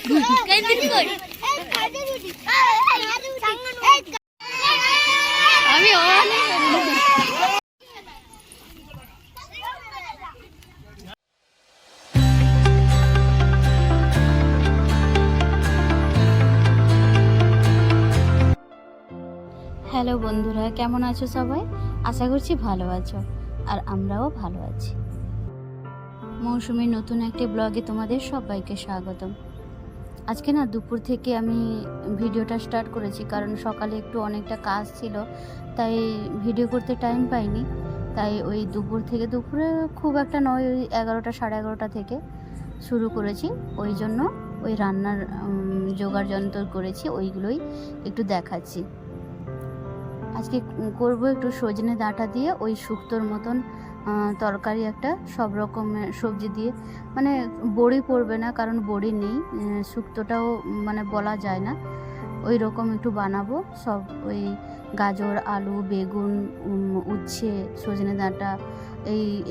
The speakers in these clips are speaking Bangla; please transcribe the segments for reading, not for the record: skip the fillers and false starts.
আমি হ্যালো বন্ধুরা, কেমন আছো সবাই? আশা করছি ভালো আছো, আর আমরাও ভালো আছি। মৌসুমীর নতুন একটি ব্লগে তোমাদের সবাইকে স্বাগতম। আজকে না দুপুর থেকে আমি ভিডিওটা স্টার্ট করেছি, কারণ সকালে একটু অনেকটা কাজ ছিল, তাই ভিডিও করতে টাইম পাইনি। তাই ওই দুপুরে খুব একটা নয়, ওই 11টা সাড়ে 11টা থেকে শুরু করেছি। ওই জন্য ওই রান্নার জোগাড় যন্ত্র করেছি, ওইগুলোই একটু দেখাচ্ছি। আজকে করব একটু সজনে ডাঁটা দিয়ে ওই শুক্তোর মতন তরকারি, একটা সব রকমের সবজি দিয়ে, মানে বড়ি পড়বে না, কারণ বড়ি নেই, শুক্তোটাও মানে বলা যায় না, ওই রকম একটু বানাবো। সব ওই গাজর, আলু, বেগুন, উচ্ছে, সজনে ডাঁটা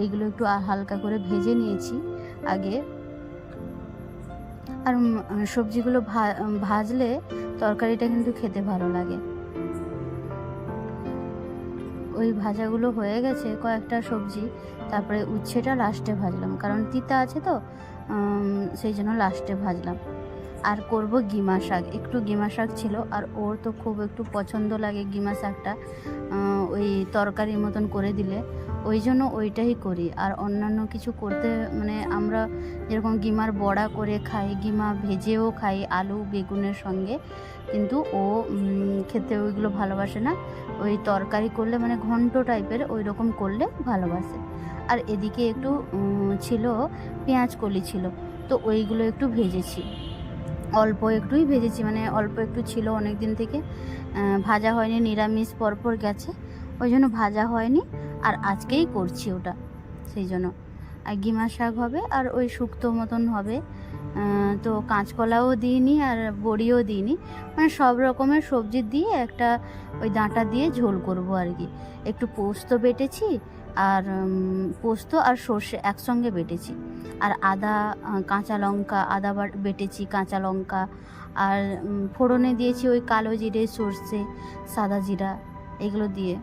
এইগুলো একটু হালকা করে ভেজে নিয়েছি আগে। আর সবজিগুলো ভাজলে তরকারিটা কিন্তু খেতে ভালো লাগে। ওই ভাজাগুলো হয়ে গেছে, কয়েকটা সবজি, তারপরে উচ্ছেটা লাস্টে ভাজলাম, কারণ তিতা আছে তো, সেই জন্য লাস্টে ভাজলাম। আর করব গিমা শাক, একটু গিমা শাক ছিল, আর ওর তো খুব একটু পছন্দ লাগে গিমা শাকটা, ওই তরকারির মতন করে দিলে, ওই জন্য ওইটাই করি। আর অন্যান্য কিছু করতে, মানে আমরা যেরকম গিমার বড়া করে খাই, গিমা ভেজেও খাই আলু বেগুনের সঙ্গে, কিন্তু ও খেতে ওইগুলো ভালোবাসে না। ওই তরকারি করলে, মানে ঘন্ট টাইপের ওই রকম করলে ভালোবাসে। আর এদিকে একটু ছিল পেঁয়াজ কলি ছিল, তো ওইগুলো একটু ভেজেছি, অল্প একটুই ভেজেছি, মানে অল্প একটু ছিল, অনেক দিন থেকে ভাজা হয়নি, নিরামিষ পরপর গেছে, ওই জন্য ভাজা হয়নি, আর আজকেই করছি ওটা, সেই জন্য। আর গিমা শাক হবে, আর ওই শুক্তো মতন হবে। তো কাঁচকলাও দিইনি আর বড়িও দিইনি, মানে সব রকমের সবজি দিয়ে একটা ওই ডাঁটা দিয়ে ঝোল করব আর কি। একটু পোস্ত বেটেছি, আর পোস্ত আর সর্ষে একসঙ্গে বেটেছি, আর আদা, কাঁচা লঙ্কা, আদা বেটেছি, কাঁচা লঙ্কা, আর ফোড়নে দিয়েছি ওই কালো জিরে, সর্ষে, সাদা জিরা, এগুলো দিয়ে।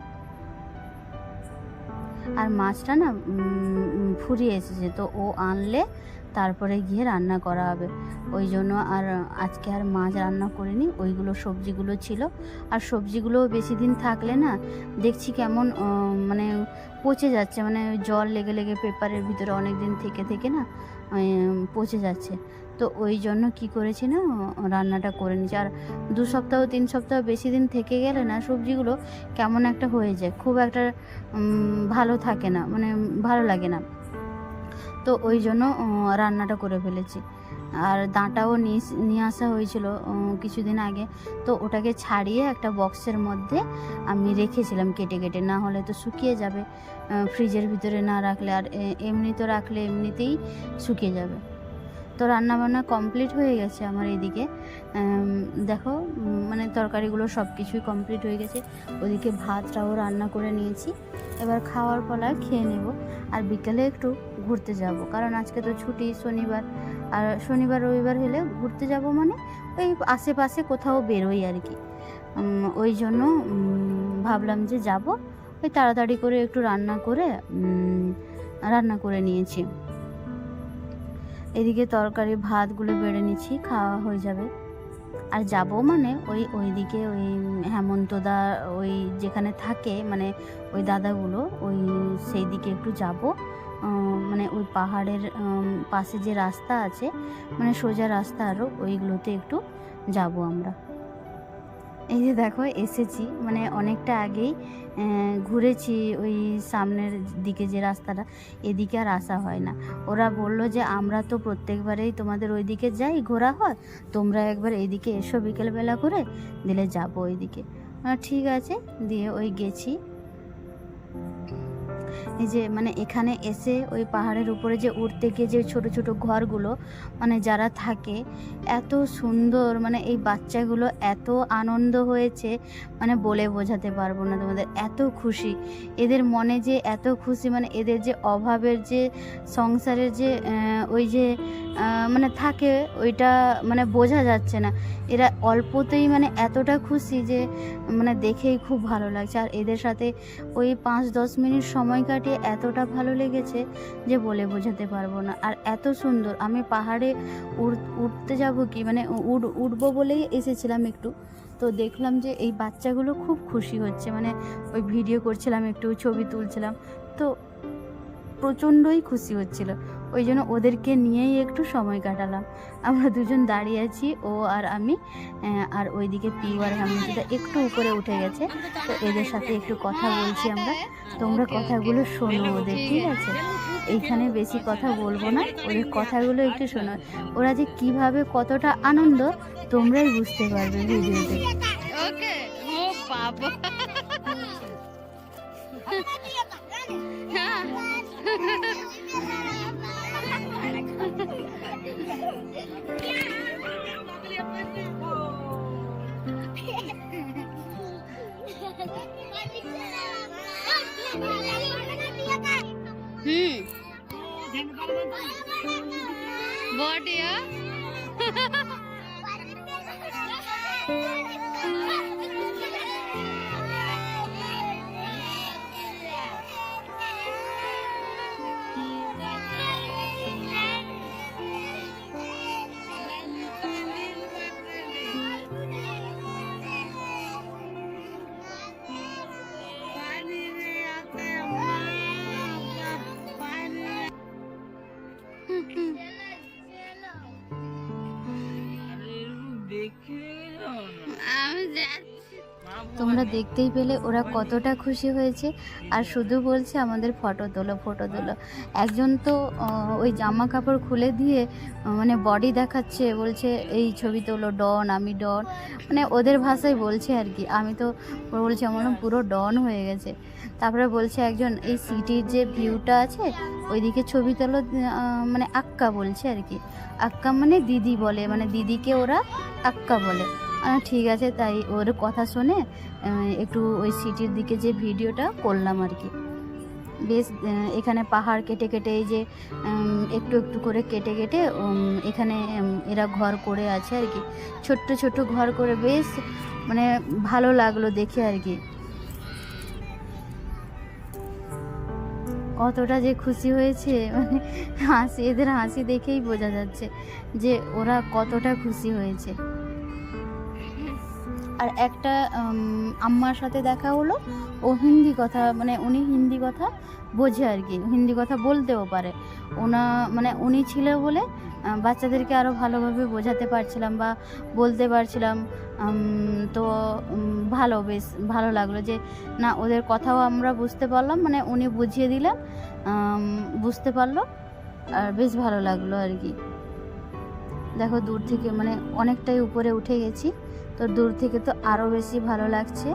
আর মাছটা না ফুরিয়ে এসেছে, তো ও আনলে তারপরে গিয়ে রান্না করা হবে, ওই জন্য আর আজকে আর মাছ রান্না করিনি। ওইগুলো সবজিগুলো ছিল, আর সবজিগুলো বেশি দিন থাকলে না দেখছি কেমন মানে পচে যাচ্ছে, মানে জল লেগে লেগে পেপারের ভিতরে অনেক দিন থেকে থেকে না পচে যাচ্ছে। তো ওই জন্য কি করেছি না, রান্নাটা করে নিচ্ছি। আর 2 সপ্তাহ 3 সপ্তাহ বেশি দিন থেকে গেলে না সবজিগুলো কেমন একটা হয়ে যায়, খুব একটা ভালো থাকে না, মানে ভালো লাগে না, তো ওই জন্য রান্নাটা করে ফেলেছি। আর ডাঁটাও নিয়ে আসা হয়েছিল কিছুদিন আগে, তো ওটাকে ছাড়িয়ে একটা বক্সের মধ্যে আমি রেখেছিলাম কেটে কেটে, না হলে তো শুকিয়ে যাবে ফ্রিজের ভিতরে না রাখলে, আর এমনি তো রাখলে এমনিতেই শুকিয়ে যাবে। তো রান্নাবান্না কমপ্লিট হয়ে গেছে আমার এদিকে, দেখো, মানে তরকারিগুলো সব কিছুই কমপ্লিট হয়ে গেছে। ওদিকে ভাতটাও রান্না করে নিয়েছি, এবার খাওয়ার পর খেয়ে নেব। আর বিকেলে একটু ঘুরতে যাব, কারণ আজকে তো ছুটি, শনিবার, আর শনিবার রবিবার হলে ঘুরতে যাব, মানে ওই আশেপাশে কোথাও বেরোই আর কি। ওই জন্য ভাবলাম যে যাব, ওই তাড়াতাড়ি করে একটু রান্না করে নিয়েছি। এদিকে তরকারি ভাতগুলো বেড়ে নিচ্ছি, খাওয়া হয়ে যাবে। আর যাব মানে ওইদিকে ওই হেমন্তদা ওই যেখানে থাকে, মানে ওই দাদাগুলো, ওই সেই দিকে একটু যাব, মানে ওই পাহাড়ের পাশে যে রাস্তা আছে, মানে সোজা রাস্তা, আরও ওইগুলোতে একটু যাব আমরা। এই যে দেখো এসেছি, মানে অনেকটা আগেই ঘুরেছি ওই সামনের দিকে যে রাস্তাটা, এদিকে আর আসা হয় না। ওরা বলল যে আমরা তো প্রত্যেকবারেই তোমাদের ওই দিকে যাই, ঘোরা হয়, তোমরা একবার এইদিকে এসো বিকেলবেলা করে, দিলে যাবো ওইদিকে। ঠিক আছে, দিয়ে ওই গেছি। এই যে মানে এখানে এসে ওই পাহাড়ের উপরে যে উঠতে গিয়ে যে ছোট ছোট ঘরগুলো মানে যারা থাকে এত সুন্দর, মানে এই বাচ্চাগুলো এত আনন্দ হয়েছে মানে বলে বোঝাতে পারবো না তোমাদের, এত খুশি এদের মনে, যে এত খুশি, মানে এদের যে অভাবের যে সংসারের যে ওই যে মানে থাকে ওইটা মানে বোঝা যাচ্ছে না। এরা অল্পতেই মানে এতটা খুশি যে মানে দেখেই খুব ভালো লাগছে। আর এদের সাথে ওই 5-10 মিনিট সময় কাটিয়ে এতটা ভালো লেগেছে যে বলে বোঝাতে পারবো না। আর এত সুন্দর, আমি পাহাড়ে উঠতে যাব কি মানে উঠবো বলেই এসেছিলাম একটু, তো দেখলাম যে এই বাচ্চাগুলো খুব খুশি হচ্ছে, মানে ওই ভিডিও করছিলাম, একটু ছবি তুলছিলাম, তো প্রচণ্ডই খুশি হচ্ছিল। ওই জন্য ওদেরকে নিয়েই একটু সময় কাটালাম। আমরা দুজন দাঁড়িয়ে আছি, ও আর আমি, আর ওইদিকে পিউ আর হেমন্তিদা একটু উপরে উঠে গেছে, তো এদের সাথে একটু কথা বলছি আমরা। তোমরা কথাগুলো শোনো ওদের, ঠিক আছে? এইখানে বেশি কথা বলবো না, ওদের কথাগুলো একটু শোনো। ওরা যে কিভাবে কতটা আনন্দ তোমরাই বুঝতে পারবে ভিডিওতে। ওকে ও বাবা বডিয়া তোমরা দেখতেই পেলে ওরা কতটা খুশি হয়েছে, আর শুধু বলছে আমাদের ফটো তোলো ফটো তোলো। একজন তো ওই জামা কাপড় খুলে দিয়ে মানে বডি দেখাচ্ছে, বলছে এই ছবি তোলো ডন, আমি ডন, মানে ওদের ভাষায় বলছে আর কি। আমি তো বলছি আমার পুরো ডন হয়ে গেছে। তারপরে বলছে একজন এই সিটির যে ভিউটা আছে ওইদিকে ছবি তোলো, মানে আক্কা বলছে আর কি। আক্কা মানে দিদি বলে, মানে দিদিকে ওরা আক্কা বলে। ঠিক আছে, তাই ওর কথা শুনে একটু ওই সিটির দিকে যে ভিডিওটা করলাম আর কি। বেশ এখানে পাহাড় কেটে কেটে এই যে একটু একটু করে কেটে কেটে এখানে এরা ঘর করে আছে আর কি, ছোট্ট ছোট্ট ঘর করে, বেশ মানে ভালো লাগলো দেখে আর কি। কতটা যে খুশি হয়েছে, মানে হাসি, এদের হাসি দেখেই বোঝা যাচ্ছে যে ওরা কতটা খুশি হয়েছে। আর একটা আম্মার সাথে দেখা হলো, ও হিন্দি কথা, মানে উনি হিন্দি কথা বোঝে আর কি, হিন্দি কথা বলতেও পারে। মানে উনি ছিল বলে বাচ্চাদেরকে আরও ভালোভাবে বোঝাতে পারছিলাম বা বলতে পারছিলাম। তো ভালো, বেশ ভালো লাগলো যে না ওদের কথাও আমরা বুঝতে পারলাম, মানে উনি বুঝিয়ে দিলেন, বুঝতে পারলো, আর বেশ ভালো লাগলো আর কি। দেখো দূর থেকে মানে অনেকটাই উপরে উঠে গেছি, তো দূর থেকে তো আরও বেশি ভালো লাগছে।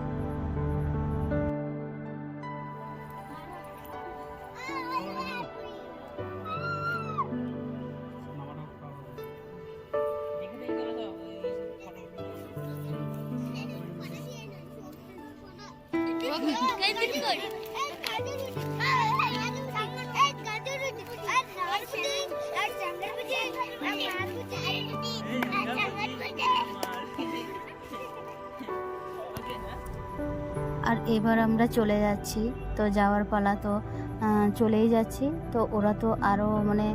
আর এবার আমরা চলে যাচ্ছি, তো যাওয়ার পালা তো চলেই যাচ্ছি। তো ওরা তো আরও মানে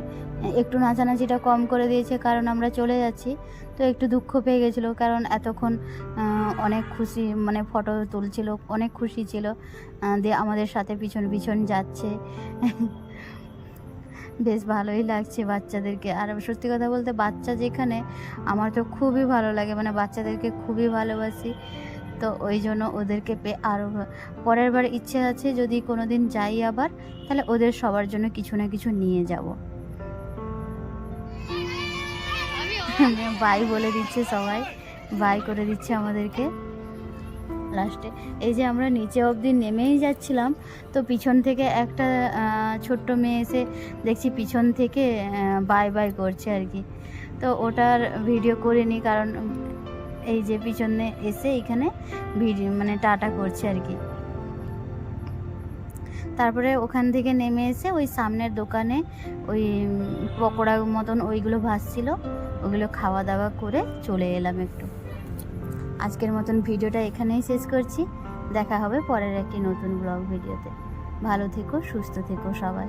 একটু নাচানাচিটা কম করে দিয়েছে, কারণ আমরা চলে যাচ্ছি। তো একটু দুঃখ পেয়ে গেছিলো, কারণ এতক্ষণ অনেক খুশি, মানে ফটো তুলছিল, অনেক খুশি ছিল, দিয়ে আমাদের সাথে পিছন পিছন যাচ্ছে। বেশ ভালোই লাগছে বাচ্চাদেরকে। আর সত্যি কথা বলতে বাচ্চা যেখানে, আমার তো খুবই ভালো লাগে, মানে বাচ্চাদেরকে খুবই ভালোবাসি। তো ওই জন্য ওদেরকে পেয়ে আরও পরের বার ইচ্ছে আছে যদি কোনো দিন যাই আবার, তাহলে ওদের সবার জন্য কিছু না কিছু নিয়ে যাব। বাই বলে দিচ্ছে, সবাই বাই করে দিচ্ছে আমাদেরকে। লাস্টে এই যে আমরা নিচে অবধি নেমেই যাচ্ছিলাম, তো পিছন থেকে একটা ছোট্ট মেয়ে এসে দেখছি পিছন থেকে বাই বাই করছে আর কি। তো ওটার ভিডিও করিনি, কারণ এই যে পিছনে এসে এখানে ভিডিও মানে টাটা করছে আর কি। তারপরে ওখান থেকে নেমে এসে ওই সামনের দোকানে ওই পকোড়া মতন ওইগুলো ভাসছিল, ওগুলো খাওয়া দাওয়া করে চলে এলাম একটু। আজকের মতন ভিডিওটা এখানেই শেষ করছি। দেখা হবে পরের একটি নতুন ব্লগ ভিডিওতে। ভালো থেকো, সুস্থ থেকো সবাই।